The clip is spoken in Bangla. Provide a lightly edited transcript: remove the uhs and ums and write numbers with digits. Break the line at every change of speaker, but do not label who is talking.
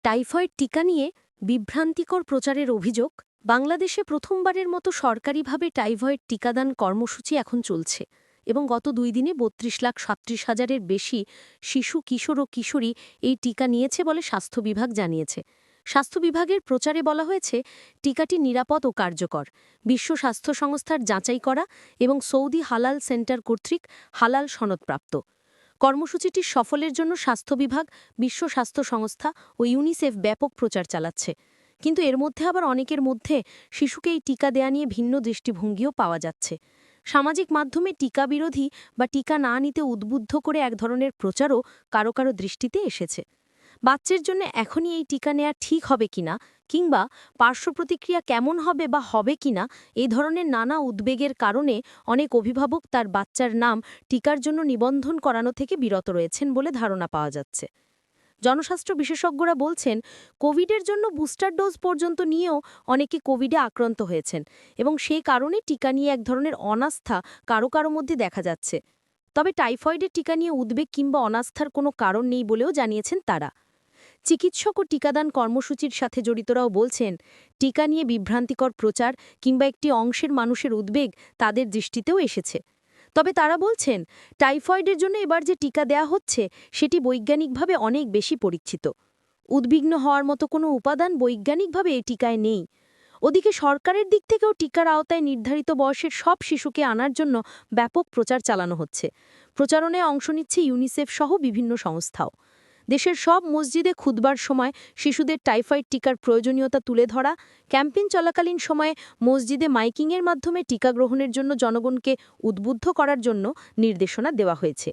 টাইফয়েড টিকা নিয়ে বিভ্রান্তিকর প্রচারের অভিযোগ। বাংলাদেশে প্রথমবারের মতো সরকারিভাবে টাইফয়েড টিকাদান কর্মসূচি এখন চলছে এবং গত 2 দিনে 32,37,000-এর বেশি শিশু, কিশোর ও কিশোরী এই টিকা নিয়েছে বলে স্বাস্থ্য বিভাগ জানিয়েছে। স্বাস্থ্য বিভাগের প্রচারে বলা হয়েছে, টিকাটি নিরাপদ ও কার্যকর, বিশ্ব স্বাস্থ্য সংস্থার যাচাই করা এবং সৌদি হালাল সেন্টার কর্তৃক হালাল সনদপ্রাপ্ত। কর্মসূচিটির সফলের জন্য স্বাস্থ্য বিভাগ, বিশ্ব স্বাস্থ্য সংস্থা ও ইউনিসেফ ব্যাপক প্রচার চালাচ্ছে। কিন্তু এর মধ্যে আবার অনেকের মধ্যে শিশুকে এই টিকা দেয়া নিয়ে ভিন্ন দৃষ্টিভঙ্গিও পাওয়া যাচ্ছে। সামাজিক মাধ্যমে টিকা বিরোধী বা টিকা না নিতে উদ্বুদ্ধ করে এক ধরনের প্রচারও কারো কারো দৃষ্টিতে এসেছে। বাচ্চার জন্য এখনই এই টিকা নেওয়া ঠিক হবে কিনা, কিংবা পার্শ্বপ্রতিক্রিয়া কেমন হবে বা হবে কিনা, এই ধরনের নানা উদ্বেগের কারণে অনেক অভিভাবক তার বাচ্চার নাম টিকার জন্য নিবন্ধন করানো থেকে বিরত রয়েছেন বলে ধারণা পাওয়া যাচ্ছে। জনস্বাস্থ্য বিশেষজ্ঞরা বলছেন, কোভিডের জন্য বুস্টার ডোজ পর্যন্ত নিয়েও অনেকে কোভিডে আক্রান্ত হয়েছেন এবং সেই কারণে টিকা নিয়ে এক ধরনের অনাস্থা কারো কারো মধ্যে দেখা যাচ্ছে। তবে টাইফয়েডের টিকা নিয়ে উদ্বেগ কিংবা অনাস্থার কোনো কারণ নেই বলেও জানিয়েছেন তারা। চিকিৎসক ও টিকাদান কর্মসূচির সাথে জড়িতরাও বলছেন, টিকা নিয়ে বিভ্রান্তিকর প্রচার কিংবা একটি অংশের মানুষের উদ্বেগ তাদের দৃষ্টিতেও এসেছে। তবে তারা বলছেন, টাইফয়েডের জন্য এবার যে টিকা দেয়া হচ্ছে সেটি বৈজ্ঞানিকভাবে অনেক বেশি পরীক্ষিত। উদ্বিগ্ন হওয়ার মতো কোনো উপাদান বৈজ্ঞানিকভাবে এই টিকায় নেই। ওদিকে সরকারের দিক থেকেও টিকার আওতায় নির্ধারিত বয়সের সব শিশুকে আনার জন্য ব্যাপক প্রচার চালানো হচ্ছে। প্রচারণায় অংশ নিচ্ছে ইউনিসেফ সহ বিভিন্ন সংস্থাও। দেশের সব মসজিদে খুতবার সময় শিশুদের টাইফয়েড টিকার প্রয়োজনীয়তা তুলে ধরা, ক্যাম্পেইন চলাকালীন সময়ে মসজিদে মাইকিংয়ের মাধ্যমে টিকা গ্রহণের জন্য জনগণকে উদ্বুদ্ধ করার জন্য নির্দেশনা দেওয়া হয়েছে।